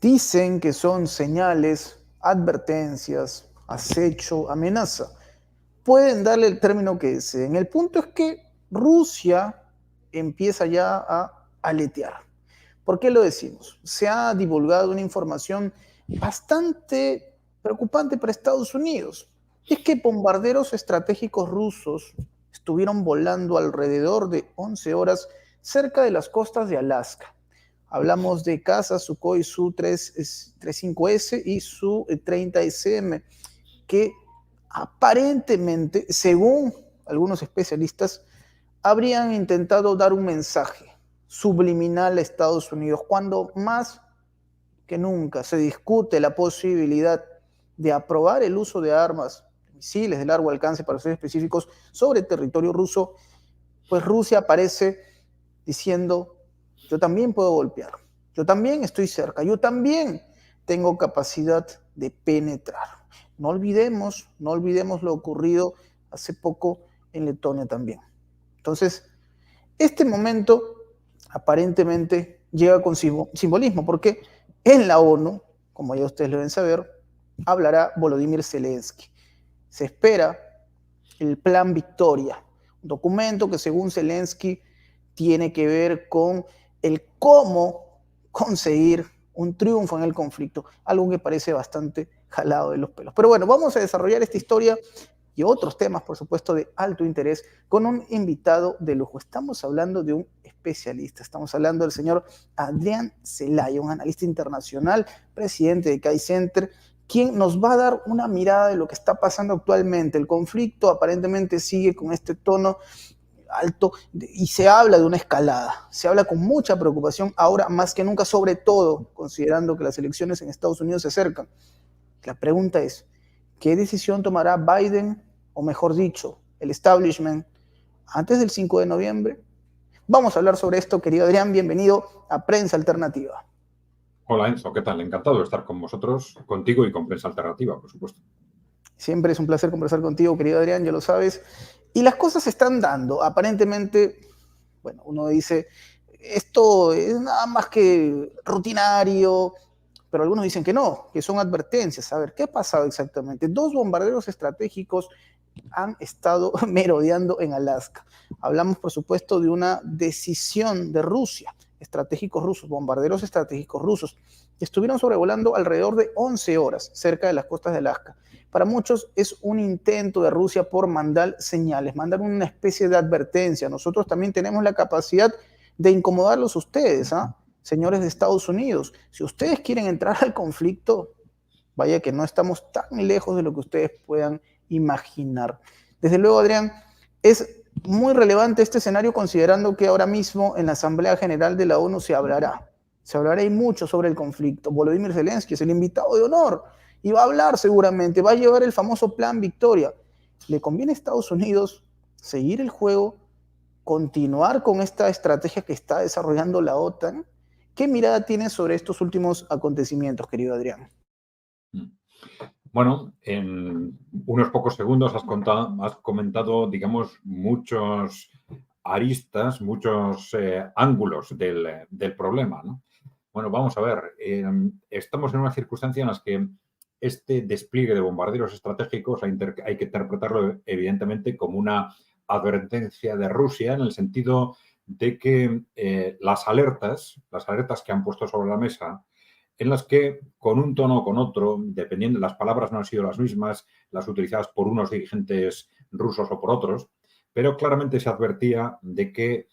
Dicen que son señales, advertencias, acecho, amenaza. Pueden darle el término que deseen. El punto es que Rusia empieza ya a aletear. ¿Por qué lo decimos? Se ha divulgado una información bastante preocupante para Estados Unidos. Y es que bombarderos estratégicos rusos estuvieron volando alrededor de 11 horas cerca de las costas de Alaska. Hablamos de cazas Sukhoi Su-35S y Su-30SM, que aparentemente, según algunos especialistas, habrían intentado dar un mensaje subliminal a Estados Unidos, cuando más que nunca se discute la posibilidad de aprobar el uso de armas, misiles de largo alcance para ser específicos, sobre territorio ruso, pues Rusia aparece diciendo: yo también puedo golpear, yo también estoy cerca, yo también tengo capacidad de penetrar. No olvidemos lo ocurrido hace poco en Letonia también. Entonces, este momento aparentemente llega con simbolismo, porque en la ONU, como ya ustedes lo deben saber, hablará Volodymyr Zelensky. Se espera el Plan Victoria, un documento que según Zelensky tiene que ver con el cómo conseguir un triunfo en el conflicto, algo que parece bastante jalado de los pelos. Pero bueno, vamos a desarrollar esta historia y otros temas, por supuesto, de alto interés con un invitado de lujo. Estamos hablando de un especialista, estamos hablando del señor Adrián Celaya, un analista internacional, presidente de CAI Center, quien nos va a dar una mirada de lo que está pasando actualmente. El conflicto aparentemente sigue con este tono alto y se habla de una escalada, se habla con mucha preocupación ahora más que nunca, sobre todo considerando que las elecciones en Estados Unidos se acercan. La pregunta es: ¿qué decisión tomará Biden, o mejor dicho, el establishment, antes del 5 de noviembre? Vamos a hablar sobre esto, querido Adrián. Bienvenido a Prensa Alternativa. Hola Enzo, ¿qué tal? Encantado de estar con vosotros, contigo y con Prensa Alternativa, por supuesto. Siempre es un placer conversar contigo, querido Adrián, ya lo sabes. Y las cosas se están dando. Aparentemente, bueno, uno dice, esto es nada más que rutinario, pero algunos dicen que no, que son advertencias. A ver, ¿qué ha pasado exactamente? Dos bombarderos estratégicos han estado merodeando en Alaska. Hablamos, por supuesto, de una decisión de Rusia, estratégicos rusos, bombarderos estratégicos rusos, que estuvieron sobrevolando alrededor de 11 horas cerca de las costas de Alaska. Para muchos es un intento de Rusia por mandar señales, mandar una especie de advertencia. Nosotros también tenemos la capacidad de incomodarlos a ustedes, ¿ah? Señores de Estados Unidos. Si ustedes quieren entrar al conflicto, vaya que no estamos tan lejos de lo que ustedes puedan imaginar. Desde luego, Adrián, es muy relevante este escenario considerando que ahora mismo en la Asamblea General de la ONU se hablará y mucho sobre el conflicto. Volodymyr Zelensky es el invitado de honor y va a hablar seguramente, va a llevar el famoso Plan Victoria. ¿Le conviene a Estados Unidos seguir el juego, continuar con esta estrategia que está desarrollando la OTAN? ¿Qué mirada tienes sobre estos últimos acontecimientos, querido Adrián? Bueno, en unos pocos segundos has comentado, digamos, muchos aristas, muchos ángulos del problema, ¿no? Bueno, vamos a ver, estamos en una circunstancia en la que este despliegue de bombarderos estratégicos hay que interpretarlo evidentemente como una advertencia de Rusia, en el sentido de que las alertas que han puesto sobre la mesa, en las que con un tono o con otro, dependiendo, las palabras no han sido las mismas, las utilizadas por unos dirigentes rusos o por otros, pero claramente se advertía de que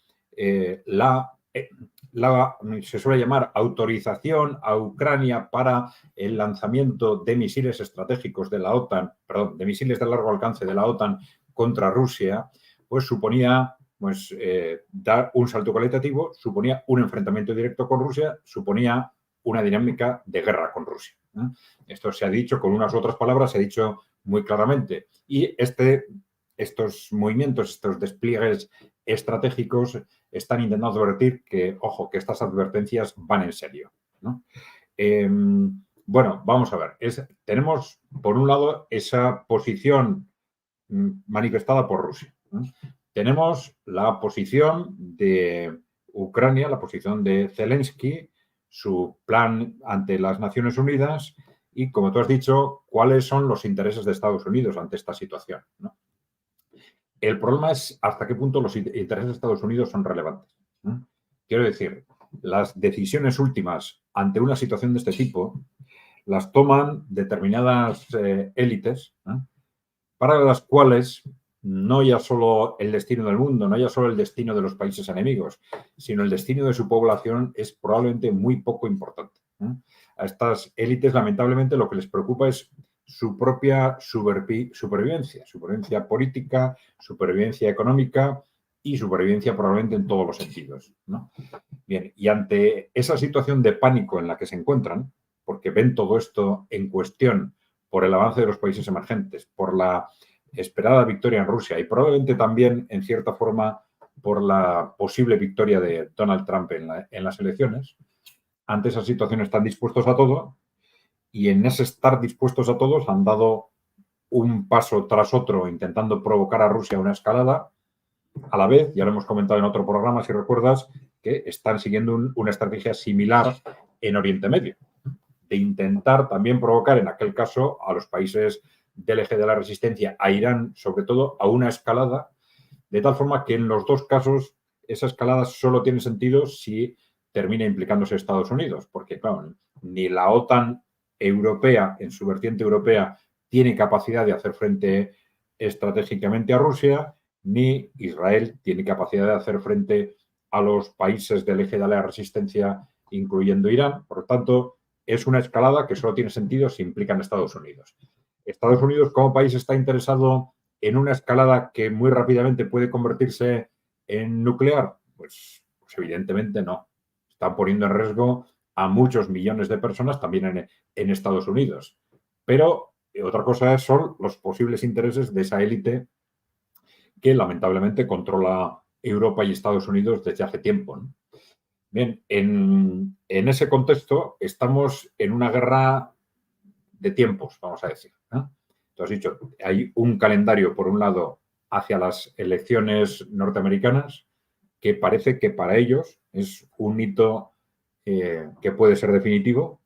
se suele llamar autorización a Ucrania para el lanzamiento de misiles estratégicos de la OTAN, perdón, de misiles de largo alcance de la OTAN contra Rusia, pues suponía dar un salto cualitativo, suponía un enfrentamiento directo con Rusia, suponía una dinámica de guerra con Rusia. Esto se ha dicho con unas u otras palabras, se ha dicho muy claramente. Y estos movimientos, estos despliegues estratégicos están intentando advertir que, ojo, que estas advertencias van en serio, ¿no? Bueno, vamos a ver. Tenemos, por un lado, esa posición manifestada por Rusia, ¿no? Tenemos la posición de Ucrania, la posición de Zelensky, su plan ante las Naciones Unidas y, como tú has dicho, cuáles son los intereses de Estados Unidos ante esta situación, ¿no? El problema es hasta qué punto los intereses de Estados Unidos son relevantes, ¿no? Quiero decir, las decisiones últimas ante una situación de este tipo las toman determinadas élites, ¿no?, para las cuales no ya solo el destino del mundo, no ya solo el destino de los países enemigos, sino el destino de su población es probablemente muy poco importante, ¿no? A estas élites, lamentablemente, lo que les preocupa es su propia supervivencia política, supervivencia económica y supervivencia probablemente en todos los sentidos, ¿no? Bien, y ante esa situación de pánico en la que se encuentran, porque ven todo esto en cuestión por el avance de los países emergentes, por la esperada victoria en Rusia y probablemente también, en cierta forma, por la posible victoria de Donald Trump en las elecciones, ante esa situación están dispuestos a todo y en ese estar dispuestos a todos han dado un paso tras otro intentando provocar a Rusia una escalada. A la vez, ya lo hemos comentado en otro programa, si recuerdas, que están siguiendo una estrategia similar en Oriente Medio, de intentar también provocar, en aquel caso, a los países del eje de la resistencia, a Irán, sobre todo, a una escalada, de tal forma que en los dos casos esa escalada solo tiene sentido si termina implicándose Estados Unidos, porque, claro, ni la OTAN europea, en su vertiente europea, tiene capacidad de hacer frente estratégicamente a Rusia, ni Israel tiene capacidad de hacer frente a los países del eje de la resistencia, incluyendo Irán. Por lo tanto, es una escalada que solo tiene sentido si implican a Estados Unidos. Estados Unidos, como país, está interesado en una escalada que muy rápidamente puede convertirse en nuclear. Pues evidentemente no. Están poniendo en riesgo a muchos millones de personas también en Estados Unidos. Pero otra cosa son los posibles intereses de esa élite que lamentablemente controla Europa y Estados Unidos desde hace tiempo, ¿no? Bien, en ese contexto estamos en una guerra de tiempos, vamos a decir, ¿no? Tú has dicho, hay un calendario, por un lado, hacia las elecciones norteamericanas, que parece que para ellos es un hito que puede ser definitivo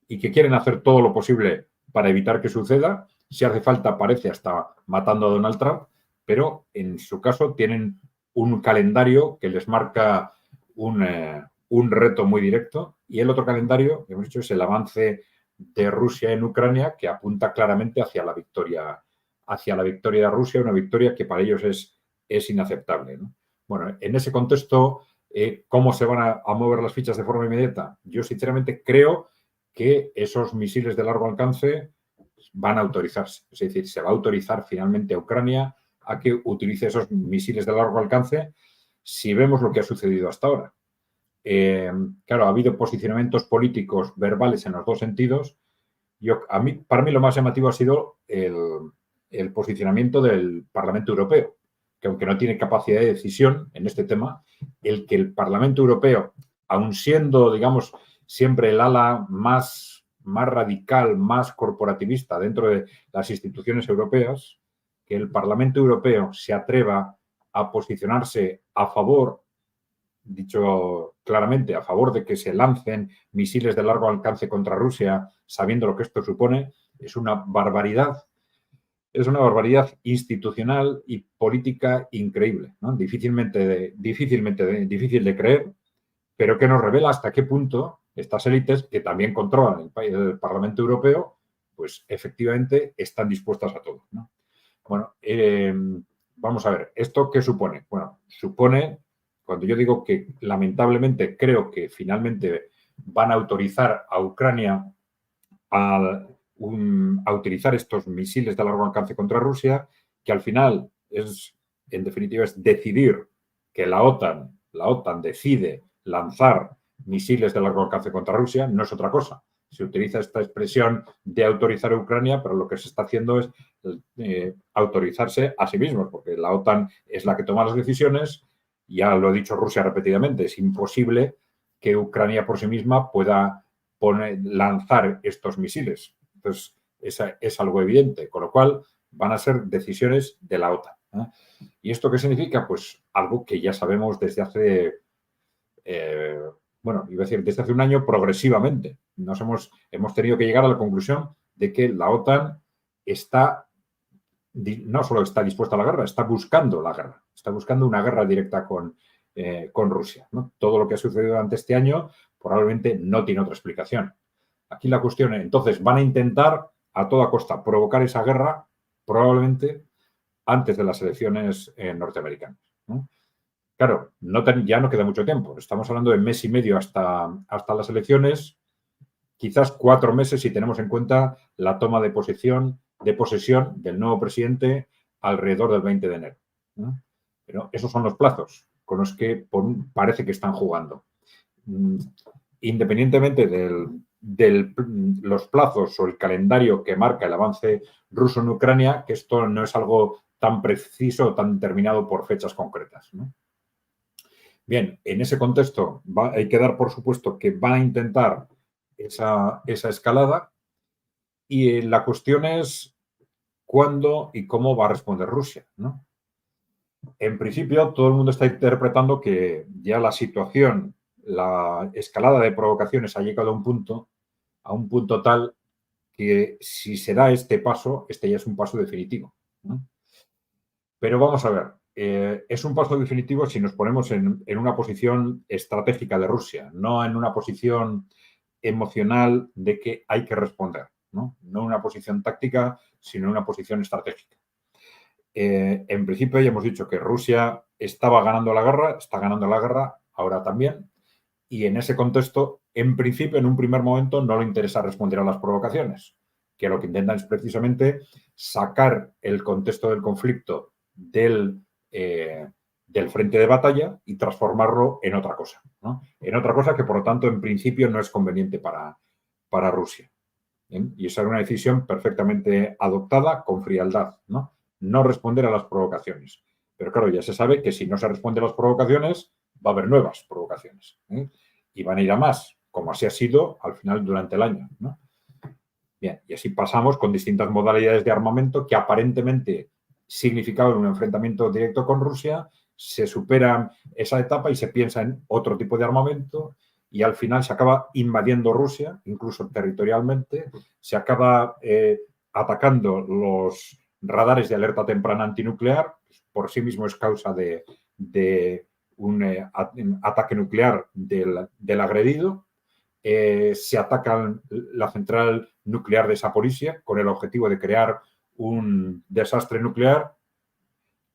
y que quieren hacer todo lo posible para evitar que suceda. Si hace falta, parece hasta matando a Donald Trump, pero en su caso tienen un calendario que les marca un reto muy directo, y el otro calendario, que hemos dicho, es el avance de Rusia en Ucrania, que apunta claramente hacia la victoria de Rusia, una victoria que para ellos es inaceptable, ¿no? Bueno, en ese contexto, ¿cómo se van a mover las fichas de forma inmediata? Yo sinceramente creo que esos misiles de largo alcance van a autorizarse. Es decir, se va a autorizar finalmente a Ucrania a que utilice esos misiles de largo alcance si vemos lo que ha sucedido hasta ahora. Claro, ha habido posicionamientos políticos verbales en los dos sentidos. Para mí lo más llamativo ha sido el posicionamiento del Parlamento Europeo, que aunque no tiene capacidad de decisión en este tema, el que el Parlamento Europeo, aun siendo, digamos, siempre el ala más radical, más corporativista dentro de las instituciones europeas, que el Parlamento Europeo se atreva a posicionarse a favor, dicho claramente, a favor de que se lancen misiles de largo alcance contra Rusia, sabiendo lo que esto supone, es una barbaridad. Es una barbaridad institucional y política increíble, ¿no? Difícil de creer, pero que nos revela hasta qué punto estas élites, que también controlan el Parlamento Europeo, pues efectivamente están dispuestas a todo, ¿no? Bueno, vamos a ver, ¿esto qué supone? Bueno, supone, cuando yo digo que lamentablemente creo que finalmente van a autorizar a Ucrania a utilizar estos misiles de largo alcance contra Rusia, que al final en definitiva, es decidir que la OTAN decide lanzar misiles de largo alcance contra Rusia, no es otra cosa. Se utiliza esta expresión de autorizar a Ucrania, pero lo que se está haciendo es autorizarse a sí mismos, porque la OTAN es la que toma las decisiones. Ya lo ha dicho Rusia repetidamente, es imposible que Ucrania por sí misma pueda lanzar estos misiles. Entonces, es algo evidente, con lo cual van a ser decisiones de la OTAN, ¿eh? ¿Y esto qué significa? Pues algo que ya sabemos desde hace bueno, iba a decir, desde hace un año progresivamente. Hemos tenido que llegar a la conclusión de que la OTAN no solo está dispuesta a la guerra, está buscando la guerra, está buscando una guerra directa con Rusia, ¿no? Todo lo que ha sucedido durante este año probablemente no tiene otra explicación. Aquí la cuestión es, entonces, van a intentar a toda costa provocar esa guerra probablemente antes de las elecciones norteamericanas, ¿no? Claro, ya no queda mucho tiempo. Estamos hablando de mes y medio hasta las elecciones, quizás 4 meses si tenemos en cuenta la toma de posesión del nuevo presidente alrededor del 20 de enero, ¿no? Pero esos son los plazos con los que parece que están jugando. Independientemente de los plazos o el calendario que marca el avance ruso en Ucrania, que esto no es algo tan preciso o tan determinado por fechas concretas, ¿no? Bien, en ese contexto hay que dar por supuesto que van a intentar esa escalada y la cuestión es cuándo y cómo va a responder Rusia, ¿no? En principio, todo el mundo está interpretando que ya la situación, la escalada de provocaciones ha llegado a un punto tal que si se da este paso, este ya es un paso definitivo, ¿no? Pero vamos a ver, es un paso definitivo si nos ponemos en una posición estratégica de Rusia, no en una posición emocional de que hay que responder, ¿no? No una posición táctica, sino una posición estratégica. En principio ya hemos dicho que Rusia estaba ganando la guerra, está ganando la guerra, ahora también, y en ese contexto, en principio, en un primer momento, no le interesa responder a las provocaciones, que lo que intentan es precisamente sacar el contexto del conflicto del frente de batalla y transformarlo en otra cosa, ¿no? En otra cosa que, por lo tanto, en principio no es conveniente para Rusia. ¿Bien? Y esa era una decisión perfectamente adoptada con frialdad, ¿no? No responder a las provocaciones. Pero claro, ya se sabe que si no se responde a las provocaciones, va a haber nuevas provocaciones, ¿eh? Y van a ir a más, como así ha sido al final durante el año, ¿no? Bien, y así pasamos con distintas modalidades de armamento que aparentemente significaban un enfrentamiento directo con Rusia, se supera esa etapa y se piensa en otro tipo de armamento y al final se acaba invadiendo Rusia, incluso territorialmente, se acaba atacando los radares de alerta temprana antinuclear, por sí mismo es causa de un ataque nuclear del agredido. Se ataca la central nuclear de Zaporizhia con el objetivo de crear un desastre nuclear.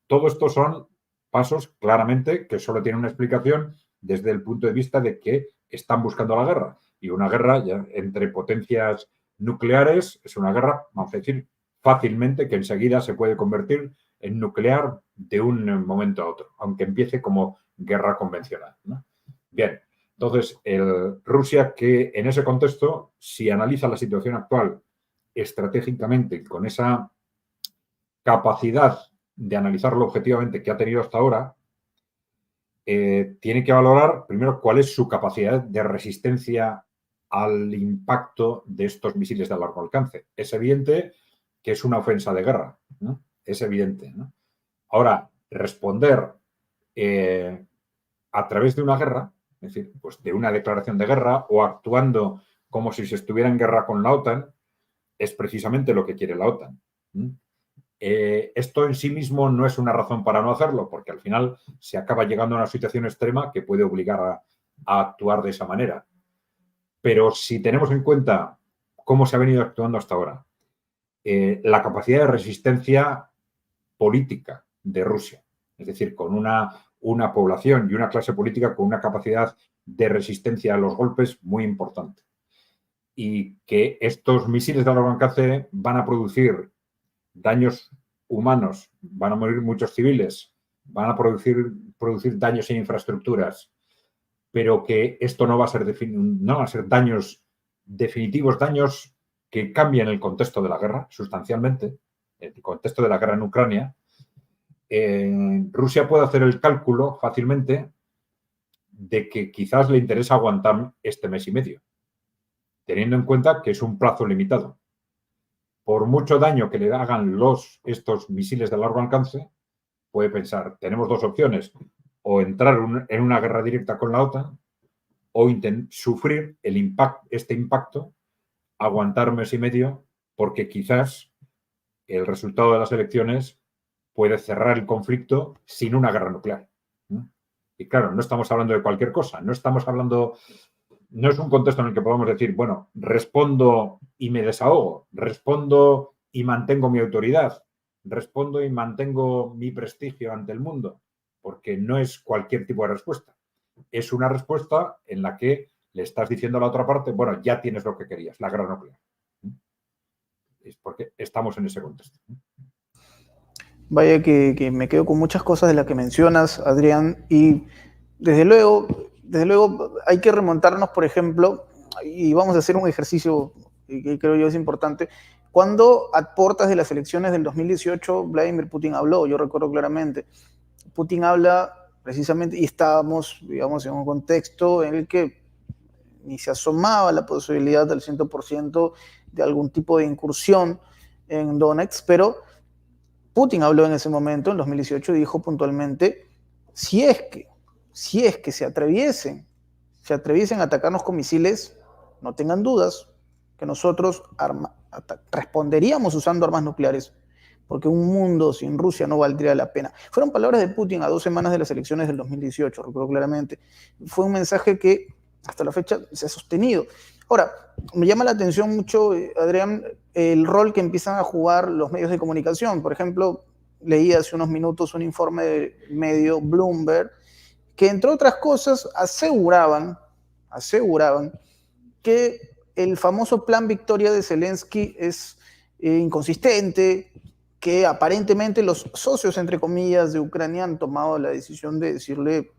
Todo esto son pasos claramente que solo tienen una explicación desde el punto de vista de que están buscando la guerra. Y una guerra ya entre potencias nucleares es una guerra, vamos a decir, fácilmente que enseguida se puede convertir en nuclear de un momento a otro, aunque empiece como guerra convencional, ¿no? Bien, entonces Rusia, que en ese contexto, si analiza la situación actual estratégicamente con esa capacidad de analizarlo objetivamente que ha tenido hasta ahora, tiene que valorar primero cuál es su capacidad de resistencia al impacto de estos misiles de largo alcance. Es evidente que es una ofensa de guerra, ¿no? Es evidente, ¿no? Ahora, responder a través de una guerra, es decir, pues de una declaración de guerra o actuando como si se estuviera en guerra con la OTAN, es precisamente lo que quiere la OTAN. Esto en sí mismo no es una razón para no hacerlo, porque al final se acaba llegando a una situación extrema que puede obligar a actuar de esa manera. Pero si tenemos en cuenta cómo se ha venido actuando hasta ahora, la capacidad de resistencia política de Rusia, es decir, con una población y una clase política con una capacidad de resistencia a los golpes muy importante. Y que estos misiles de largo alcance van a producir daños humanos, van a morir muchos civiles, van a producir daños en infraestructuras, pero que esto no va a ser daños definitivos, daños que cambian el contexto de la guerra sustancialmente, el contexto de la guerra en Ucrania. Rusia puede hacer el cálculo fácilmente de que quizás le interesa aguantar este mes y medio, teniendo en cuenta que es un plazo limitado. Por mucho daño que le hagan estos misiles de largo alcance, puede pensar, tenemos dos opciones, o entrar en una guerra directa con la OTAN o sufrir este impacto, aguantar mes y medio, porque quizás el resultado de las elecciones puede cerrar el conflicto sin una guerra nuclear. Y claro, no estamos hablando de cualquier cosa, no es un contexto en el que podamos decir, bueno, respondo y me desahogo, respondo y mantengo mi autoridad, respondo y mantengo mi prestigio ante el mundo, porque no es cualquier tipo de respuesta. Es una respuesta en la que le estás diciendo a la otra parte, bueno, ya tienes lo que querías, la guerra nuclear. Es porque estamos en ese contexto. Vaya que me quedo con muchas cosas de las que mencionas, Adrián, y desde luego hay que remontarnos, por ejemplo, y vamos a hacer un ejercicio que creo yo es importante. Cuando a puertas de las elecciones del 2018, Vladimir Putin habló, yo recuerdo claramente, Putin habla precisamente, y estábamos, digamos, en un contexto en el que ni se asomaba la posibilidad del 100% de algún tipo de incursión en Donetsk, pero Putin habló en ese momento, en 2018, y dijo puntualmente, si es que se atreviesen a atacarnos con misiles, no tengan dudas que nosotros responderíamos usando armas nucleares, porque un mundo sin Rusia no valdría la pena. Fueron palabras de Putin a 2 semanas de las elecciones del 2018, recuerdo claramente. Fue un mensaje que hasta la fecha se ha sostenido. Ahora, me llama la atención mucho, Adrián, el rol que empiezan a jugar los medios de comunicación. Por ejemplo, leí hace unos minutos un informe del medio Bloomberg que, entre otras cosas, aseguraban que el famoso plan Victoria de Zelensky es inconsistente, que aparentemente los socios, entre comillas, de Ucrania han tomado la decisión de decirle,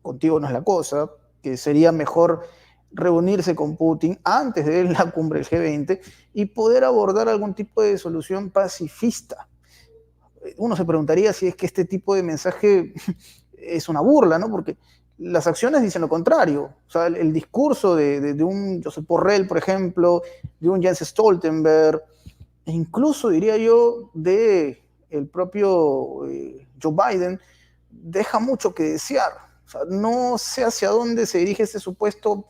contigo no es la cosa, que sería mejor reunirse con Putin antes de la cumbre del G20 y poder abordar algún tipo de solución pacifista. Uno se preguntaría si es que este tipo de mensaje es una burla, ¿no? Porque las acciones dicen lo contrario. O sea, el discurso de un Josep Borrell, por ejemplo, de un Jens Stoltenberg, e incluso diría yo de el propio Joe Biden, deja mucho que desear. O sea, no sé hacia dónde se dirige este supuesto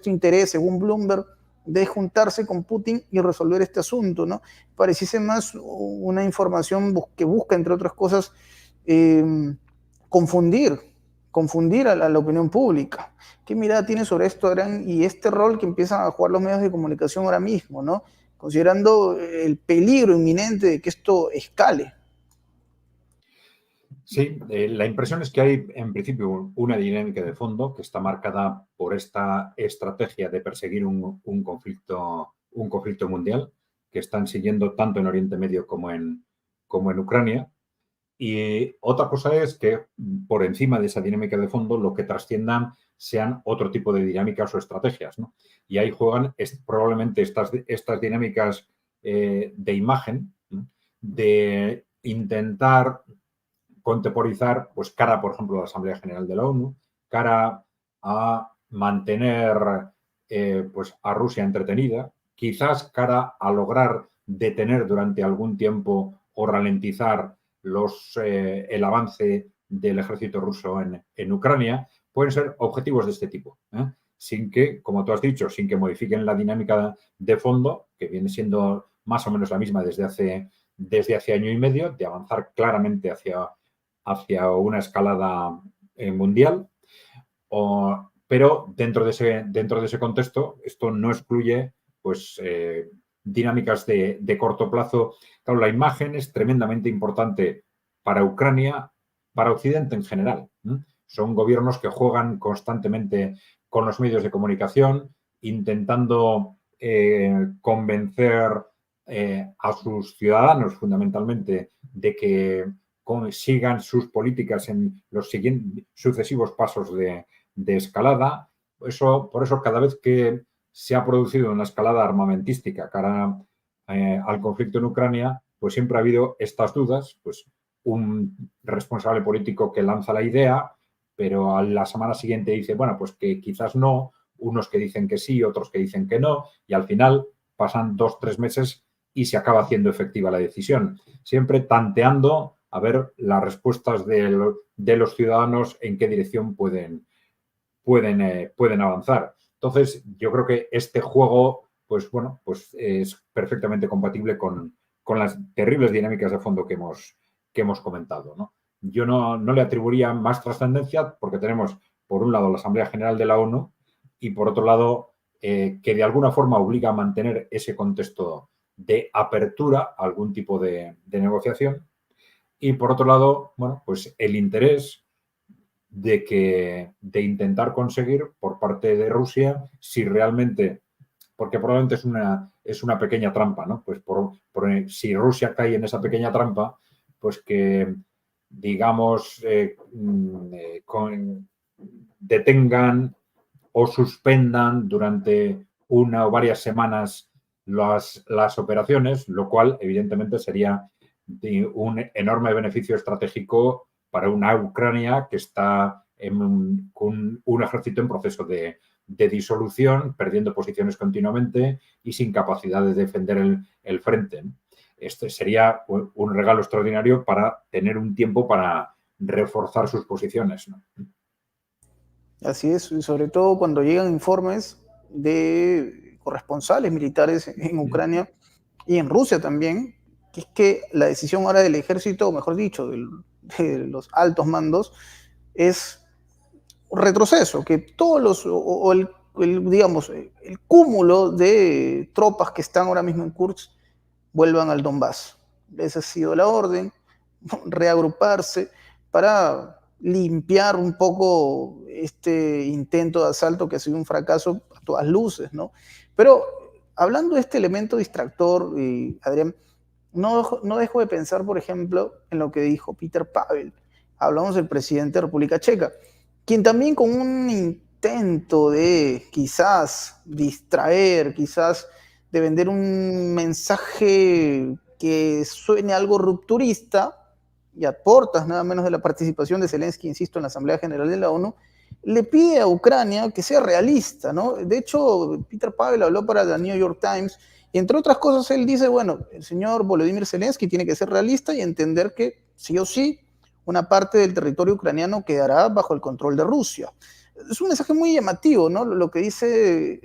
interés, según Bloomberg, de juntarse con Putin y resolver este asunto, ¿no? Pareciese más una información que busca, entre otras cosas, confundir a la opinión pública. ¿Qué mirada tiene sobre esto, Adrián, y este rol que empiezan a jugar los medios de comunicación ahora mismo, ¿no? Considerando el peligro inminente de que esto escale? Sí, la impresión es que hay, en principio, una dinámica de fondo que está marcada por esta estrategia de perseguir un conflicto mundial que están siguiendo tanto en Oriente Medio como en Ucrania. Y otra cosa es que por encima de esa dinámica de fondo lo que trasciendan sean otro tipo de dinámicas o estrategias, ¿no? Y ahí juegan probablemente estas dinámicas de imagen, ¿no? De intentar contemporizar, pues cara, por ejemplo, a la Asamblea General de la ONU, cara a mantener pues a Rusia entretenida, quizás cara a lograr detener durante algún tiempo o ralentizar el avance del ejército ruso en Ucrania, pueden ser objetivos de este tipo, sin que, como tú has dicho, sin que modifiquen la dinámica de fondo, que viene siendo más o menos la misma desde hace año y medio, de avanzar claramente hacia una escalada mundial, pero dentro de ese contexto esto no excluye pues, dinámicas de corto plazo. Claro, la imagen es tremendamente importante para Ucrania, para Occidente en general. Son gobiernos que juegan constantemente con los medios de comunicación, intentando convencer a sus ciudadanos fundamentalmente de que sigan sus políticas en los sucesivos pasos de escalada. Por eso cada vez que se ha producido una escalada armamentística cara al conflicto en Ucrania, pues siempre ha habido estas dudas, pues un responsable político que lanza la idea, pero a la semana siguiente dice, bueno, pues que quizás no, unos que dicen que sí, otros que dicen que no, y al final pasan 2-3 meses y se acaba haciendo efectiva la decisión. Siempre tanteando a ver las respuestas de los ciudadanos en qué dirección pueden pueden avanzar. Entonces, yo creo que este juego, pues bueno, pues es perfectamente compatible con las terribles dinámicas de fondo que hemos comentado, ¿no? Yo no le atribuiría más trascendencia porque tenemos, por un lado, la Asamblea General de la ONU y, por otro lado, que de alguna forma obliga a mantener ese contexto de apertura a algún tipo de negociación. Y, por otro lado, bueno, pues el interés de intentar conseguir por parte de Rusia, si realmente, porque probablemente es una pequeña trampa, ¿no? Pues si Rusia cae en esa pequeña trampa, pues que, digamos, detengan o suspendan durante una o varias semanas las operaciones, lo cual evidentemente sería de un enorme beneficio estratégico para una Ucrania que está con un ejército en proceso de disolución, perdiendo posiciones continuamente y sin capacidad de defender el frente. Este sería un regalo extraordinario para tener un tiempo para reforzar sus posiciones, ¿no? Así es, y sobre todo cuando llegan informes de corresponsales militares en Ucrania y en Rusia también, que es que la decisión ahora del ejército, o mejor dicho, de los altos mandos, es un retroceso, que todos los, o digamos, el cúmulo de tropas que están ahora mismo en Kursk vuelvan al Donbass. Esa ha sido la orden, reagruparse para limpiar un poco este intento de asalto que ha sido un fracaso a todas luces, ¿no? Pero hablando de este elemento distractor, Adrián, no dejo de pensar, por ejemplo, en lo que dijo Peter Pavel. Hablamos del presidente de República Checa, quien también con un intento de quizás distraer, quizás de vender un mensaje que suene algo rupturista, y aportas nada menos de la participación de Zelensky, insisto, en la Asamblea General de la ONU, le pide a Ucrania que sea realista, ¿no? De hecho, Peter Pavel habló para The New York Times y entre otras cosas él dice, bueno, el señor Volodymyr Zelensky tiene que ser realista y entender que sí o sí una parte del territorio ucraniano quedará bajo el control de Rusia. Es un mensaje muy llamativo, ¿no? Lo que dice,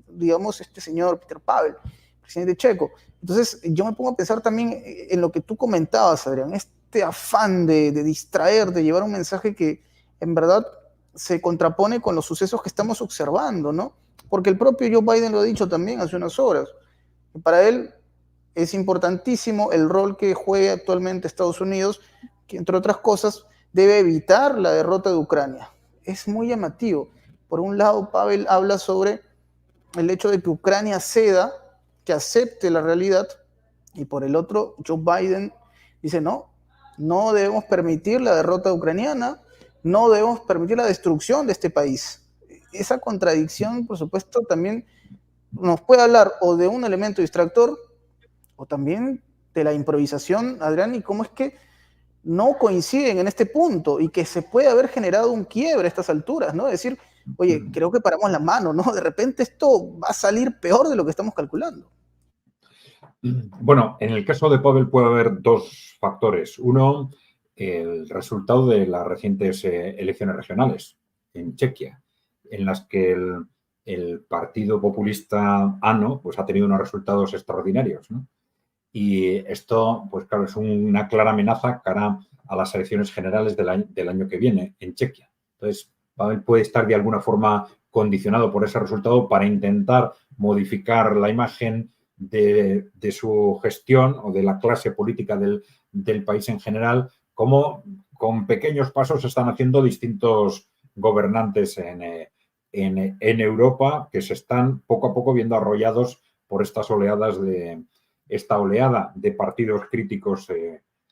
digamos, este señor Peter Pavel, presidente checo. Entonces, yo me pongo a pensar también en lo que tú comentabas, Adrián, este afán de distraer, de llevar un mensaje que en verdad se contrapone con los sucesos que estamos observando, ¿no? Porque el propio Joe Biden lo ha dicho también hace unas horas. Para él es importantísimo el rol que juega actualmente Estados Unidos, que entre otras cosas debe evitar la derrota de Ucrania. Es muy llamativo. Por un lado, Pavel habla sobre el hecho de que Ucrania ceda, que acepte la realidad, y por el otro, Joe Biden dice, no debemos permitir la derrota ucraniana, no debemos permitir la destrucción de este país. Esa contradicción, por supuesto, también nos puede hablar o de un elemento distractor o también de la improvisación, Adrián, y cómo es que no coinciden en este punto y que se puede haber generado un quiebre a estas alturas, ¿no? Es decir, oye, creo que paramos la mano, ¿no? De repente esto va a salir peor de lo que estamos calculando. Bueno, en el caso de Pavel puede haber dos factores. Uno, el resultado de las recientes elecciones regionales en Chequia, en las que el partido populista ANO pues, ha tenido unos resultados extraordinarios, ¿no? Y esto, pues claro, es una clara amenaza cara a las elecciones generales del año que viene en Chequia. Entonces, Pavel puede estar de alguna forma condicionado por ese resultado para intentar modificar la imagen de su gestión o de la clase política del país en general, como con pequeños pasos están haciendo distintos gobernantes en Europa que se están poco a poco viendo arrollados por estas oleadas esta oleada de partidos críticos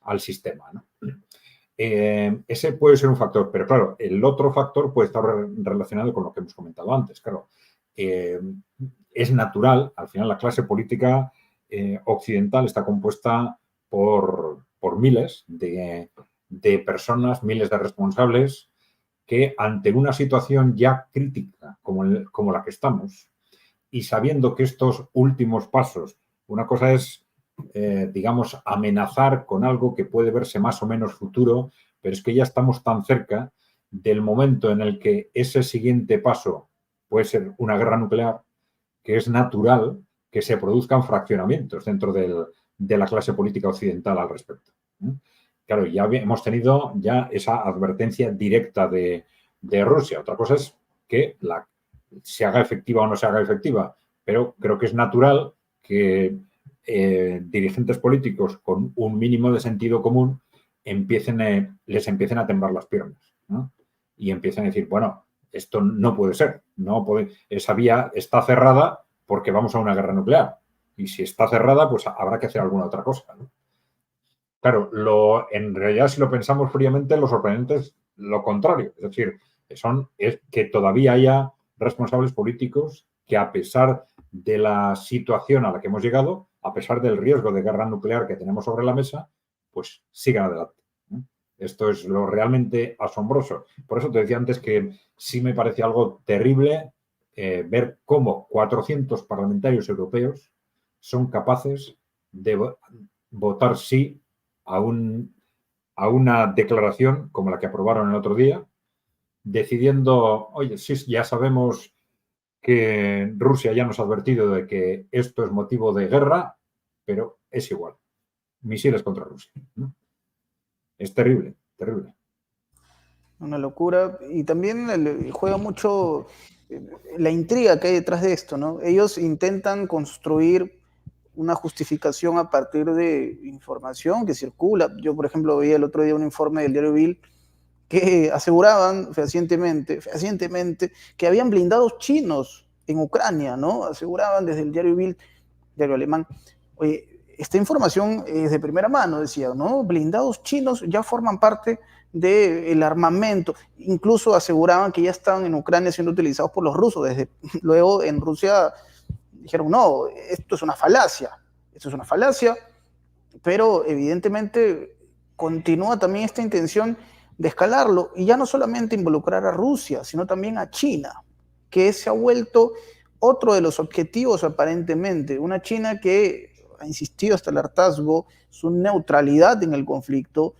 al sistema, ¿no? Ese puede ser un factor, pero claro, el otro factor puede estar relacionado con lo que hemos comentado antes. Claro, es natural, al final la clase política occidental está compuesta por miles de personas, miles de responsables que ante una situación ya crítica como la que estamos y sabiendo que estos últimos pasos, una cosa es, digamos, amenazar con algo que puede verse más o menos futuro, pero es que ya estamos tan cerca del momento en el que ese siguiente paso puede ser una guerra nuclear, que es natural que se produzcan fraccionamientos dentro de la clase política occidental al respecto. Claro, ya hemos tenido ya esa advertencia directa de Rusia. Otra cosa es que se haga efectiva o no se haga efectiva, pero creo que es natural que dirigentes políticos con un mínimo de sentido común les empiecen a temblar las piernas, ¿no? Y empiecen a decir, bueno, esto no puede ser, esa vía está cerrada porque vamos a una guerra nuclear. Y si está cerrada, pues habrá que hacer alguna otra cosa, ¿no? Claro, en realidad, si lo pensamos fríamente, lo sorprendente es lo contrario. Es decir, es que todavía haya responsables políticos que, a pesar de la situación a la que hemos llegado, a pesar del riesgo de guerra nuclear que tenemos sobre la mesa, pues sigan adelante, ¿no? Esto es lo realmente asombroso. Por eso te decía antes que sí me parece algo terrible ver cómo 400 parlamentarios europeos son capaces de votar sí a una declaración como la que aprobaron el otro día, decidiendo, oye, sí, ya sabemos que Rusia ya nos ha advertido de que esto es motivo de guerra, pero es igual. Misiles contra Rusia, ¿no? Es terrible, terrible. Una locura. Y también juega mucho la intriga que hay detrás de esto, ¿no? Ellos intentan construir una justificación a partir de información que circula. Yo, por ejemplo, veía el otro día un informe del diario Bill que aseguraban fehacientemente que habían blindados chinos en Ucrania, ¿no? Aseguraban desde el diario Bild, diario alemán. Oye, esta información es de primera mano, decía, ¿no? Blindados chinos ya forman parte del armamento. Incluso aseguraban que ya estaban en Ucrania siendo utilizados por los rusos. Luego en Rusia dijeron, no, esto es una falacia. Esto es una falacia, pero evidentemente continúa también esta intención de escalarlo y ya no solamente involucrar a Rusia, sino también a China, que se ha vuelto otro de los objetivos aparentemente. Una China que ha insistido hasta el hartazgo su neutralidad en el conflicto,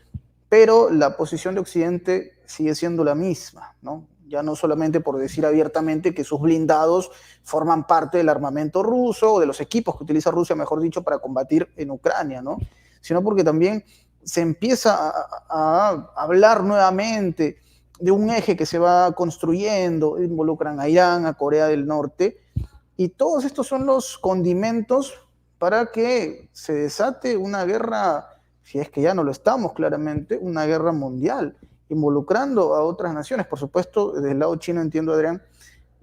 pero la posición de Occidente sigue siendo la misma, ¿no? Ya no solamente por decir abiertamente que sus blindados forman parte del armamento ruso o de los equipos que utiliza Rusia, mejor dicho, para combatir en Ucrania, ¿no? Sino porque también se empieza a hablar nuevamente de un eje que se va construyendo, involucran a Irán, a Corea del Norte, y todos estos son los condimentos para que se desate una guerra, si es que ya no lo estamos claramente, una guerra mundial, involucrando a otras naciones. Por supuesto, desde el lado chino, entiendo, Adrián,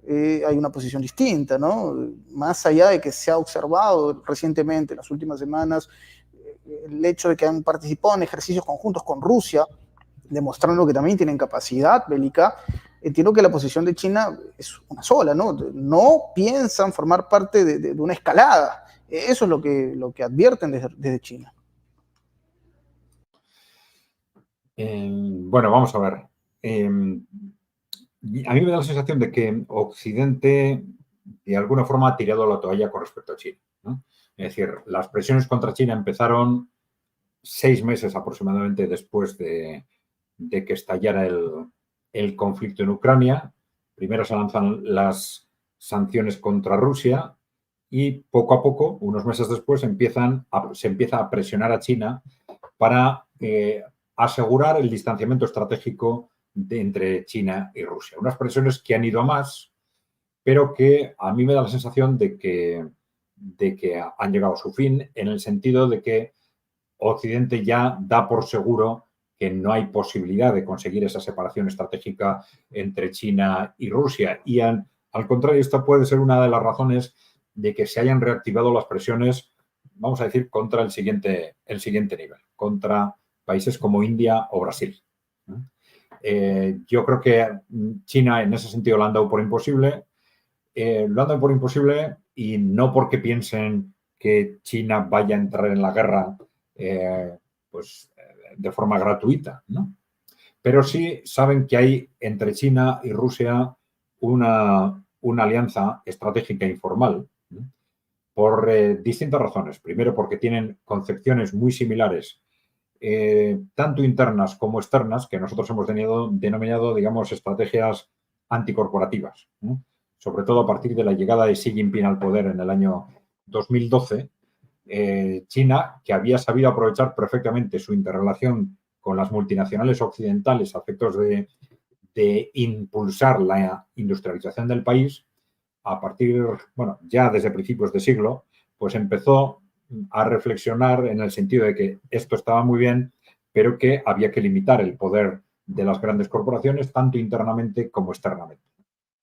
hay una posición distinta, ¿no? Más allá de que se ha observado recientemente, en las últimas semanas, el hecho de que han participado en ejercicios conjuntos con Rusia, demostrando que también tienen capacidad bélica, entiendo que la posición de China es una sola, ¿no? No piensan formar parte de una escalada. Eso es lo que advierten desde China. Bueno, vamos a ver. A mí me da la sensación de que Occidente de alguna forma ha tirado la toalla con respecto a China, ¿no? Es decir, las presiones contra China empezaron 6 meses aproximadamente después de que estallara el conflicto en Ucrania. Primero se lanzan las sanciones contra Rusia y poco a poco, unos meses después, se empieza a presionar a China para asegurar el distanciamiento estratégico entre China y Rusia. Unas presiones que han ido a más, pero que a mí me da la sensación de que han llegado a su fin, en el sentido de que Occidente ya da por seguro que no hay posibilidad de conseguir esa separación estratégica entre China y Rusia. Y al contrario, esta puede ser una de las razones de que se hayan reactivado las presiones, vamos a decir, contra el siguiente nivel, contra países como India o Brasil. Yo creo que China en ese sentido lo han dado por imposible. Lo han dado por imposible y no porque piensen que China vaya a entrar en la guerra de forma gratuita, ¿no? Pero sí saben que hay entre China y Rusia una alianza estratégica informal, ¿no? Por distintas razones. Primero, porque tienen concepciones muy similares tanto internas como externas, que nosotros hemos denominado, digamos, estrategias anticorporativas, ¿no? Sobre todo a partir de la llegada de Xi Jinping al poder en el año 2012, China, que había sabido aprovechar perfectamente su interrelación con las multinacionales occidentales a efectos de impulsar la industrialización del país, a partir, bueno, ya desde principios de siglo, pues empezó a reflexionar en el sentido de que esto estaba muy bien, pero que había que limitar el poder de las grandes corporaciones, tanto internamente como externamente.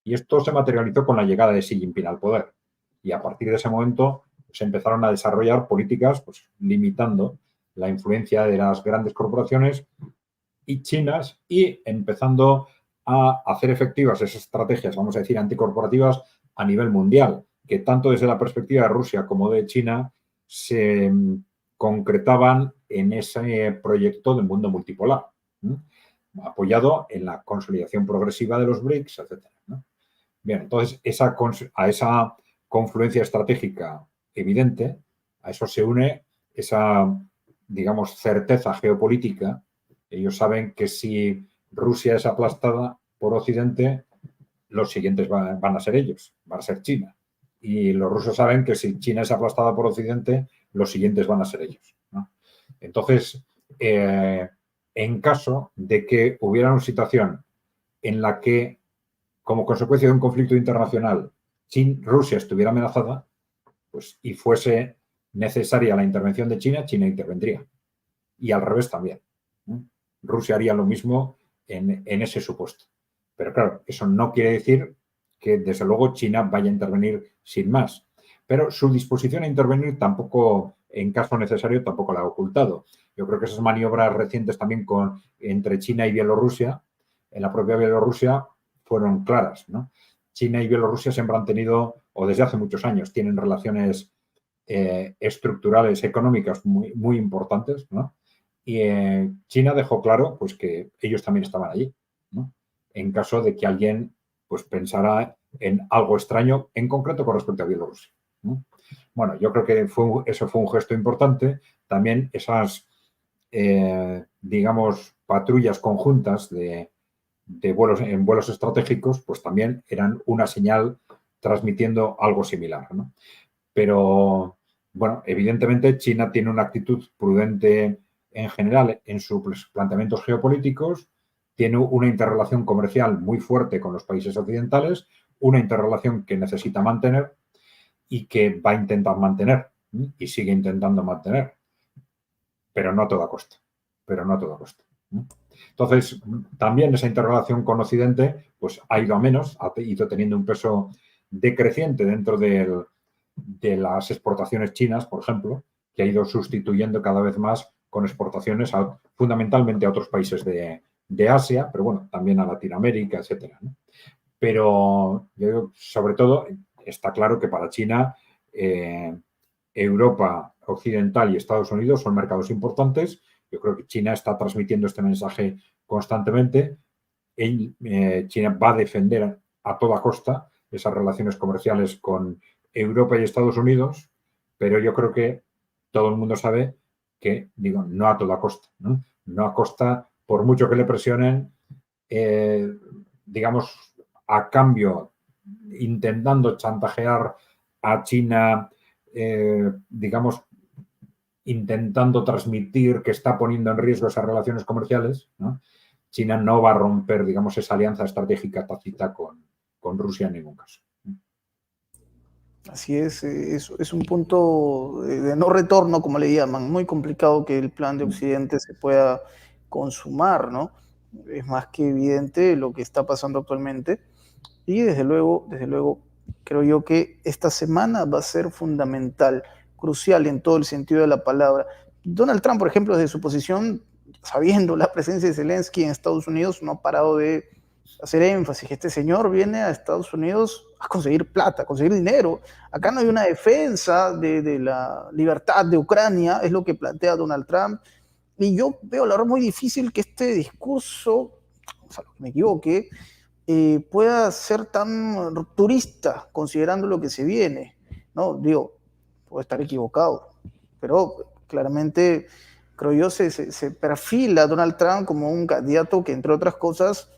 Y esto se materializó con la llegada de Xi Jinping al poder. Y a partir de ese momento se empezaron a desarrollar políticas pues, limitando la influencia de las grandes corporaciones y chinas y empezando a hacer efectivas esas estrategias, vamos a decir, anticorporativas a nivel mundial, que tanto desde la perspectiva de Rusia como de China se concretaban en ese proyecto del mundo multipolar, ¿no? Apoyado en la consolidación progresiva de los BRICS, etc., ¿no? Bien, entonces a esa confluencia estratégica evidente, a eso se une esa, digamos, certeza geopolítica. Ellos saben que si Rusia es aplastada por Occidente, los siguientes van a ser ellos, van a ser China. Y los rusos saben que si China es aplastada por Occidente, los siguientes van a ser ellos, ¿no? Entonces, en caso de que hubiera una situación en la que, como consecuencia de un conflicto internacional, Rusia estuviera amenazada, pues, y fuese necesaria la intervención de China, China intervendría. Y al revés también, ¿no? Rusia haría lo mismo en ese supuesto. Pero claro, eso no quiere decir que desde luego China vaya a intervenir sin más. Pero su disposición a intervenir tampoco, en caso necesario, tampoco la ha ocultado. Yo creo que esas maniobras recientes también entre China y Bielorrusia, en la propia Bielorrusia, fueron claras, ¿no? China y Bielorrusia siempre han tenido, o desde hace muchos años, tienen relaciones estructurales, económicas muy, muy importantes, ¿no? Y China dejó claro pues, que ellos también estaban allí, ¿no? En caso de que alguien pues, pensara en algo extraño, en concreto con respecto a Bielorrusia, ¿no? Bueno, yo creo que eso fue un gesto importante. También esas, digamos, patrullas conjuntas en vuelos estratégicos, pues también eran una señal transmitiendo algo similar, ¿no? Pero, bueno, evidentemente China tiene una actitud prudente en general en sus planteamientos geopolíticos, tiene una interrelación comercial muy fuerte con los países occidentales, una interrelación que necesita mantener y que va a intentar mantener, ¿sí? Y sigue intentando mantener, pero no a toda costa, pero no a toda costa, ¿sí? Entonces, también esa interrelación con Occidente pues, ha ido a menos, ha ido teniendo un peso decreciente dentro de las exportaciones chinas, por ejemplo, que ha ido sustituyendo cada vez más con exportaciones fundamentalmente a otros países de Asia, pero bueno, también a Latinoamérica, etcétera, ¿no? Pero yo digo, sobre todo está claro que para China, Europa Occidental y Estados Unidos son mercados importantes. Yo creo que China está transmitiendo este mensaje constantemente. China va a defender a toda costa esas relaciones comerciales con Europa y Estados Unidos, pero yo creo que todo el mundo sabe que, digo, no a toda costa, ¿no? No a costa, por mucho que le presionen, digamos, a cambio, intentando chantajear a China, digamos, intentando transmitir que está poniendo en riesgo esas relaciones comerciales, ¿no? China no va a romper, digamos, esa alianza estratégica tácita con Rusia en ningún caso. Así es un punto de no retorno, como le llaman, muy complicado que el plan de Occidente se pueda consumar, ¿no? Es más que evidente lo que está pasando actualmente y desde luego, creo yo que esta semana va a ser fundamental, crucial en todo el sentido de la palabra. Donald Trump, por ejemplo, desde su posición, sabiendo la presencia de Zelensky en Estados Unidos, no ha parado de hacer énfasis que este señor viene a Estados Unidos a conseguir plata, a conseguir dinero. Acá no hay una defensa de la libertad de Ucrania, es lo que plantea Donald Trump. Y yo veo, la verdad, muy difícil que este discurso, o sea, me equivoque, pueda ser tan rupturista considerando lo que se viene, ¿no? Digo, puedo estar equivocado, pero claramente creo yo, se perfila a Donald Trump como un candidato que, entre otras cosas,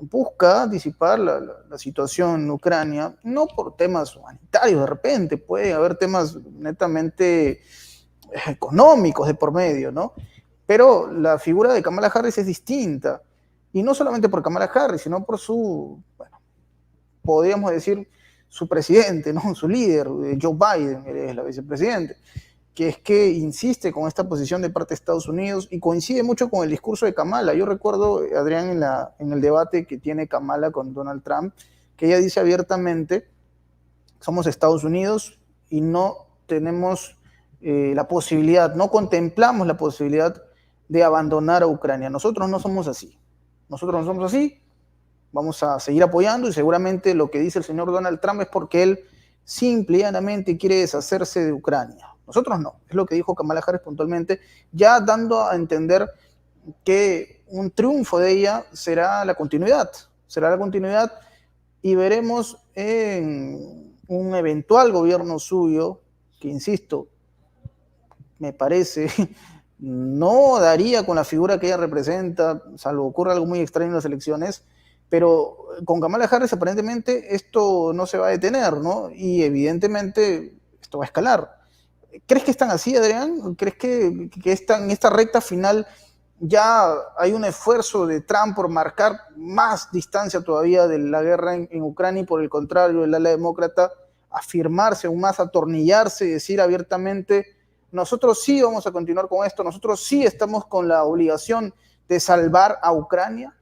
busca disipar la situación en Ucrania, no por temas humanitarios, de repente, puede haber temas netamente económicos de por medio, ¿no? Pero la figura de Kamala Harris es distinta, y no solamente por Kamala Harris, sino por su, bueno, podríamos decir, su presidente, ¿no? Su líder, Joe Biden, él es la vicepresidente, que es que insiste con esta posición de parte de Estados Unidos y coincide mucho con el discurso de Kamala. Yo recuerdo, Adrián, en el debate que tiene Kamala con Donald Trump, que ella dice abiertamente, somos Estados Unidos y no tenemos la posibilidad, no contemplamos la posibilidad de abandonar a Ucrania. Nosotros no somos así. Nosotros no somos así. Vamos a seguir apoyando y seguramente lo que dice el señor Donald Trump es porque él simple y llanamente quiere deshacerse de Ucrania. Nosotros no, es lo que dijo Kamala Harris puntualmente, ya dando a entender que un triunfo de ella será la continuidad y veremos en un eventual gobierno suyo, que insisto, me parece, no daría con la figura que ella representa, salvo ocurra algo muy extraño en las elecciones, pero con Kamala Harris aparentemente esto no se va a detener, ¿no? Y evidentemente esto va a escalar. ¿Crees que están así, Adrián? ¿Crees que en esta recta final ya hay un esfuerzo de Trump por marcar más distancia todavía de la guerra en Ucrania y por el contrario, el ala demócrata afirmarse aún más, atornillarse y decir abiertamente, nosotros sí vamos a continuar con esto, nosotros sí estamos con la obligación de salvar a Ucrania?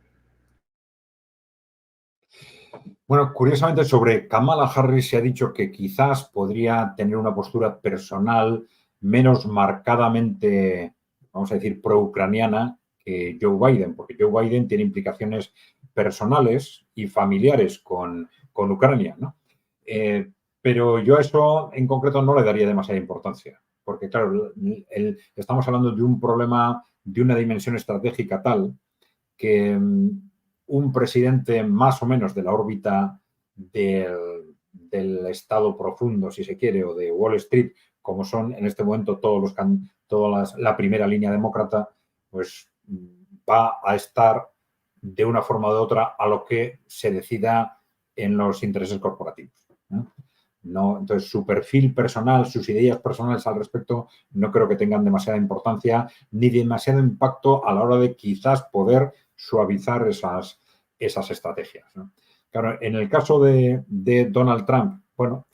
Bueno, curiosamente sobre Kamala Harris se ha dicho que quizás podría tener una postura personal menos marcadamente, vamos a decir, pro-ucraniana que Joe Biden, porque Joe Biden tiene implicaciones personales y familiares con Ucrania, ¿no? Pero yo a eso en concreto no le daría demasiada importancia, porque claro, estamos hablando de un problema de una dimensión estratégica tal que un presidente más o menos de la órbita del Estado profundo, si se quiere, o de Wall Street, como son en este momento la primera línea demócrata, pues va a estar de una forma u otra a lo que se decida en los intereses corporativos, ¿no? No, entonces, su perfil personal, sus ideas personales al respecto, no creo que tengan demasiada importancia ni demasiado impacto a la hora de quizás poder suavizar esas estrategias, ¿no? Claro, en el caso de Donald Trump, bueno,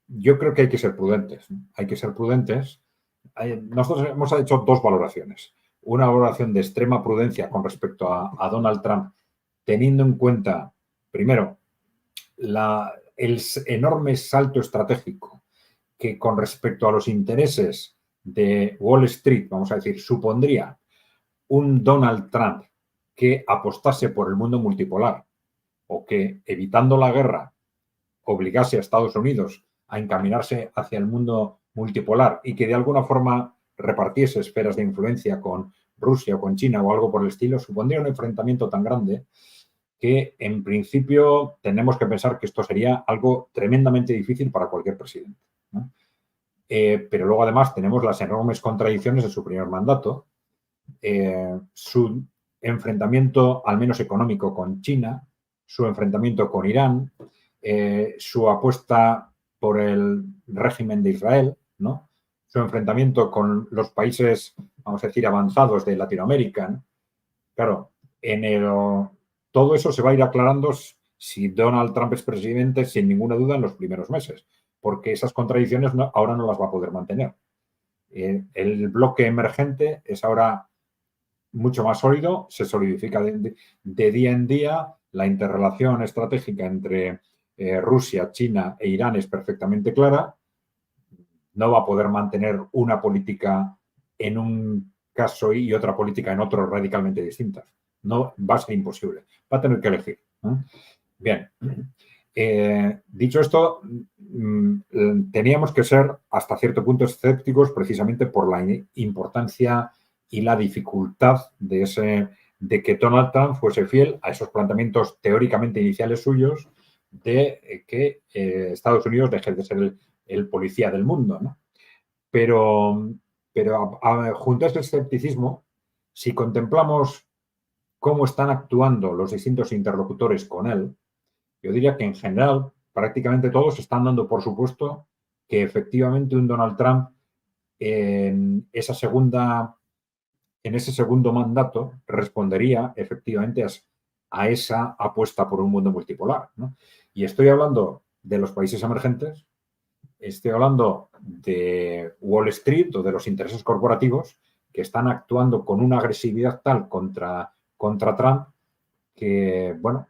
yo creo que hay que ser prudentes, ¿no? Hay que ser prudentes. Nosotros hemos hecho dos valoraciones. Una valoración de extrema prudencia con respecto a Donald Trump, teniendo en cuenta, primero, el enorme salto estratégico que con respecto a los intereses de Wall Street, vamos a decir, supondría un Donald Trump que apostase por el mundo multipolar o que, evitando la guerra, obligase a Estados Unidos a encaminarse hacia el mundo multipolar y que de alguna forma repartiese esferas de influencia con Rusia o con China o algo por el estilo, supondría un enfrentamiento tan grande que en principio tenemos que pensar que esto sería algo tremendamente difícil para cualquier presidente, ¿no? Pero luego además tenemos las enormes contradicciones de su primer mandato, su enfrentamiento al menos económico con China, su enfrentamiento con Irán, su apuesta por el régimen de Israel, ¿no? Su enfrentamiento con los países, vamos a decir, avanzados de Latinoamérica, ¿no? Claro, todo eso se va a ir aclarando si Donald Trump es presidente, sin ninguna duda, en los primeros meses, porque esas contradicciones ahora no las va a poder mantener. El bloque emergente es ahora mucho más sólido, se solidifica de día en día, la interrelación estratégica entre Rusia, China e Irán es perfectamente clara, no va a poder mantener una política en un caso y otra política en otro radicalmente distintas. No, va a ser imposible. Va a tener que elegir, ¿no? Bien. Dicho esto, teníamos que ser hasta cierto punto escépticos precisamente por la importancia y la dificultad de que Donald Trump fuese fiel a esos planteamientos teóricamente iniciales suyos de que Estados Unidos deje de ser el policía del mundo, ¿no? Pero Pero junto a ese escepticismo, si contemplamos cómo están actuando los distintos interlocutores con él, yo diría que en general prácticamente todos están dando por supuesto que efectivamente un Donald Trump en ese segundo mandato respondería efectivamente a esa apuesta por un mundo multipolar, ¿no? Y estoy hablando de los países emergentes, estoy hablando de Wall Street o de los intereses corporativos que están actuando con una agresividad tal contra Trump que, bueno,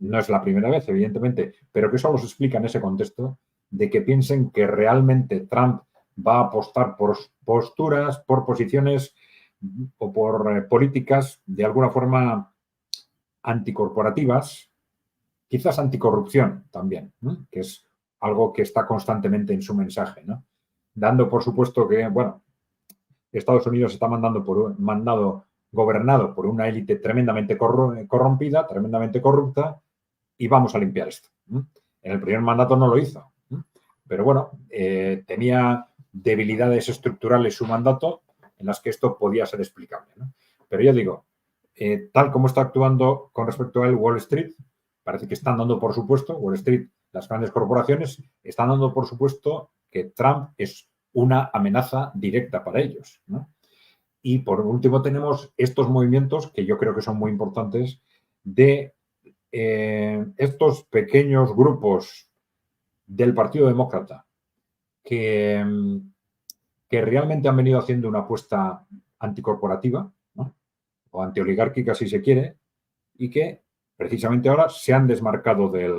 no es la primera vez, evidentemente, pero que eso los explica en ese contexto de que piensen que realmente Trump va a apostar por posturas, por posiciones o por políticas de alguna forma anticorporativas, quizás anticorrupción también, ¿no? Que es algo que está constantemente en su mensaje, ¿no? Dando por supuesto que, bueno, Estados Unidos está gobernado por una élite tremendamente corrompida, tremendamente corrupta, y vamos a limpiar esto. En el primer mandato no lo hizo, pero bueno, tenía debilidades estructurales su mandato en las que esto podía ser explicable, ¿no? Pero yo digo, tal como está actuando con respecto a él Wall Street, parece que están dando por supuesto, Wall Street, las grandes corporaciones, están dando por supuesto que Trump es una amenaza directa para ellos, ¿no? Y por último tenemos estos movimientos que yo creo que son muy importantes de estos pequeños grupos del Partido Demócrata que realmente han venido haciendo una apuesta anticorporativa, ¿no? O antioligárquica si se quiere, y que precisamente ahora se han desmarcado del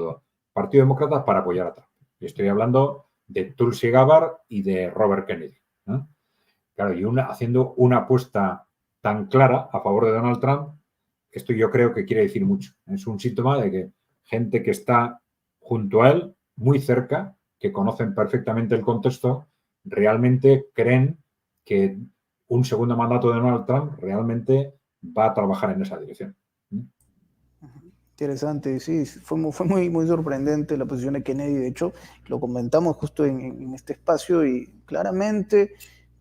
Partido Demócrata para apoyar a Trump. Y estoy hablando de Tulsi Gabbard y de Robert Kennedy, ¿no? Claro, y haciendo una apuesta tan clara a favor de Donald Trump, esto yo creo que quiere decir mucho. Es un síntoma de que gente que está junto a él, muy cerca, que conocen perfectamente el contexto, realmente creen que un segundo mandato de Donald Trump realmente va a trabajar en esa dirección. Interesante, sí, fue muy sorprendente la posición de Kennedy. De hecho, lo comentamos justo en este espacio y claramente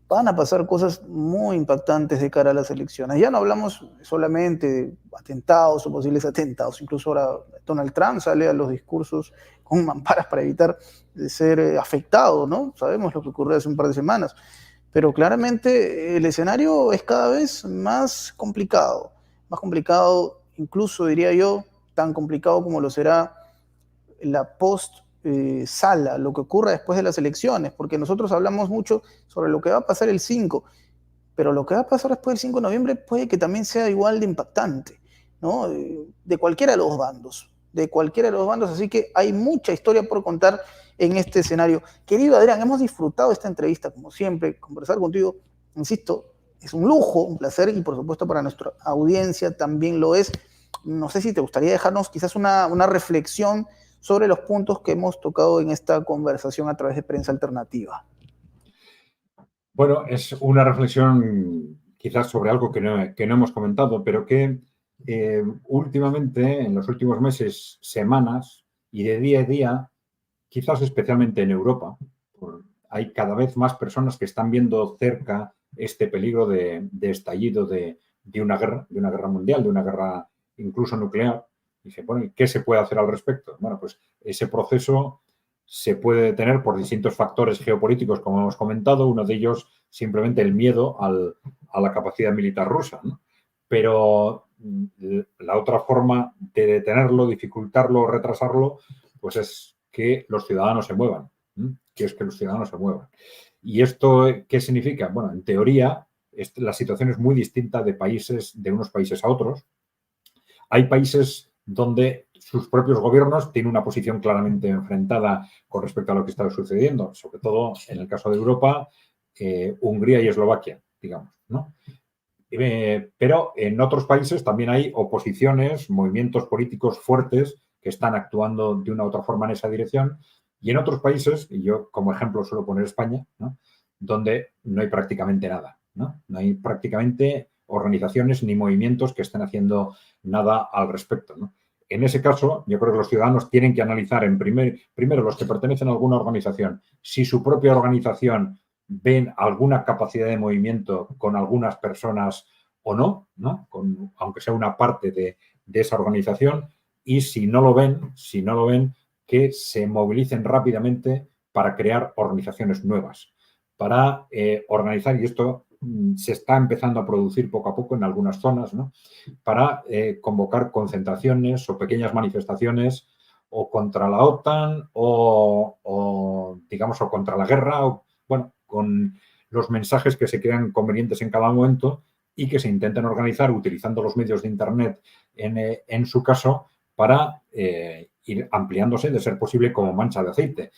van a pasar cosas muy impactantes de cara a las elecciones. Ya no hablamos solamente de atentados o posibles atentados, incluso ahora Donald Trump sale a los discursos con mamparas para evitar ser afectado, ¿no? Sabemos lo que ocurrió hace un par de semanas, pero claramente el escenario es cada vez más complicado incluso diría yo, tan complicado como lo será la post-sala, lo que ocurra después de las elecciones, porque nosotros hablamos mucho sobre lo que va a pasar el 5, pero lo que va a pasar después del 5 de noviembre puede que también sea igual de impactante, ¿no? De cualquiera de los bandos, así que hay mucha historia por contar en este escenario. Querido Adrián, hemos disfrutado esta entrevista, como siempre, conversar contigo, insisto, es un lujo, un placer, y por supuesto para nuestra audiencia también lo es. No sé si te gustaría dejarnos quizás una reflexión sobre los puntos que hemos tocado en esta conversación a través de Prensa Alternativa. Bueno, es una reflexión quizás sobre algo que no hemos comentado, pero que últimamente, en los últimos meses, semanas y de día a día, quizás especialmente en Europa, hay cada vez más personas que están viendo cerca este peligro de estallido de una guerra mundial, de una guerra incluso nuclear. Y dice, bueno, ¿qué se puede hacer al respecto? Bueno, pues ese proceso se puede detener por distintos factores geopolíticos, como hemos comentado, uno de ellos simplemente el miedo a la capacidad militar rusa, ¿no? Pero la otra forma de detenerlo, dificultarlo, retrasarlo, pues es que los ciudadanos se muevan, que es que los ciudadanos se muevan. ¿Y esto qué significa? Bueno, en teoría, la situación es muy distinta de unos países a otros. Hay países donde sus propios gobiernos tienen una posición claramente enfrentada con respecto a lo que está sucediendo, sobre todo en el caso de Europa, Hungría y Eslovaquia, digamos, ¿no? Pero en otros países también hay oposiciones, movimientos políticos fuertes que están actuando de una u otra forma en esa dirección. Y en otros países, y yo como ejemplo suelo poner España, ¿no?, donde no hay prácticamente nada, ¿no? No hay prácticamente organizaciones ni movimientos que estén haciendo nada al respecto, ¿no? En ese caso, yo creo que los ciudadanos tienen que analizar primero los que pertenecen a alguna organización, si su propia organización ven alguna capacidad de movimiento con algunas personas o no, aunque sea una parte de esa organización, y si no lo ven, que se movilicen rápidamente para crear organizaciones nuevas, para organizar, y esto se está empezando a producir poco a poco en algunas zonas, ¿no? Para convocar concentraciones o pequeñas manifestaciones o contra la OTAN o digamos, o contra la guerra, o, bueno, con los mensajes que se crean convenientes en cada momento y que se intenten organizar utilizando los medios de Internet en su caso para ir ampliándose, de ser posible, como mancha de aceite.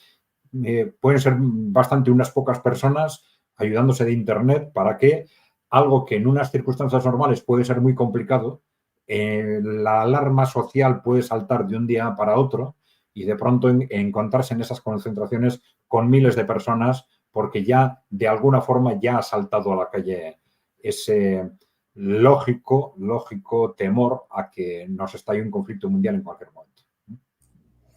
Pueden ser bastante unas pocas personas ayudándose de Internet para que algo que en unas circunstancias normales puede ser muy complicado, la alarma social puede saltar de un día para otro y de pronto encontrarse en esas concentraciones con miles de personas porque ya de alguna forma ya ha saltado a la calle ese lógico temor a que nos estalle un conflicto mundial en cualquier momento.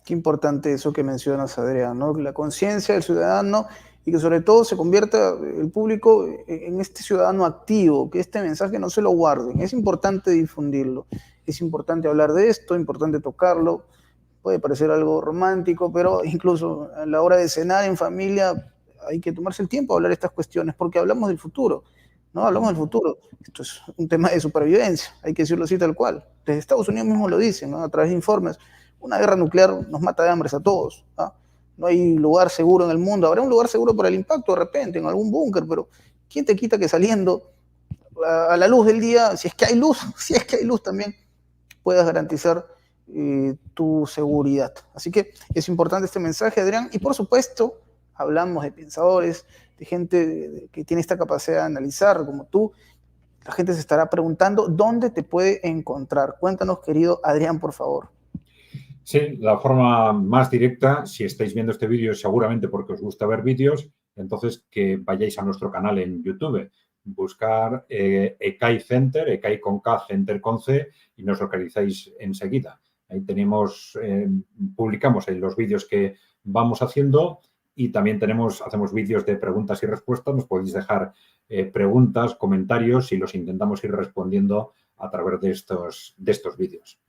Qué importante eso que mencionas, Adrián, ¿no? La conciencia del ciudadano y que sobre todo se convierta el público en este ciudadano activo, que este mensaje no se lo guarden. Es importante difundirlo, es importante hablar de esto, es importante tocarlo. Puede parecer algo romántico, pero incluso a la hora de cenar en familia hay que tomarse el tiempo a hablar de estas cuestiones, porque hablamos del futuro, ¿no? Hablamos del futuro. Esto es un tema de supervivencia, hay que decirlo así tal cual. Desde Estados Unidos mismo lo dicen, ¿no? A través de informes. Una guerra nuclear nos mata de hambre a todos, ¿no? No hay lugar seguro en el mundo. Habrá un lugar seguro para el impacto de repente, en algún búnker, pero ¿quién te quita que saliendo a la luz del día, si es que hay luz, si es que hay luz también, puedas garantizar tu seguridad? Así que es importante este mensaje, Adrián, y por supuesto hablamos de pensadores, de gente que tiene esta capacidad de analizar como tú. La gente se estará preguntando dónde te puede encontrar. Cuéntanos, querido Adrián, por favor. Sí, la forma más directa, si estáis viendo este vídeo, seguramente porque os gusta ver vídeos, entonces que vayáis a nuestro canal en YouTube, buscar ECAI Center, ECAI con K, Center con C, y nos localizáis enseguida. Ahí tenemos, publicamos ahí los vídeos que vamos haciendo y también hacemos vídeos de preguntas y respuestas. Nos podéis dejar preguntas, comentarios y los intentamos ir respondiendo a través de estos vídeos.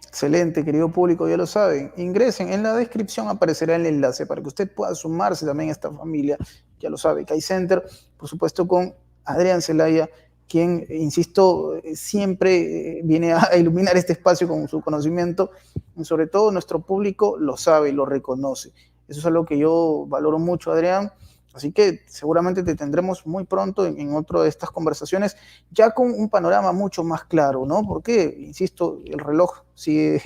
Excelente, querido público, ya lo saben. Ingresen, en la descripción aparecerá el enlace para que usted pueda sumarse también a esta familia. Ya lo sabe, ECAI Center, por supuesto con Adrián Zelaya, quien, insisto, siempre viene a iluminar este espacio con su conocimiento. Y sobre todo nuestro público lo sabe y lo reconoce. Eso es algo que yo valoro mucho, Adrián. Así que seguramente te tendremos muy pronto en otra de estas conversaciones, ya con un panorama mucho más claro, ¿no? Porque, insisto, el reloj sigue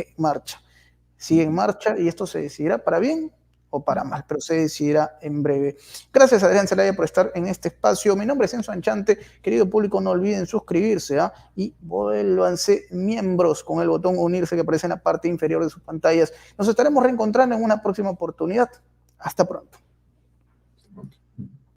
en marcha y esto se decidirá para bien o para mal, pero se decidirá en breve. Gracias, Adrián Zelaya, por estar en este espacio. Mi nombre es Enzo Anchante. Querido público, no olviden suscribirse y vuélvanse miembros con el botón unirse que aparece en la parte inferior de sus pantallas. Nos estaremos reencontrando en una próxima oportunidad. Hasta pronto.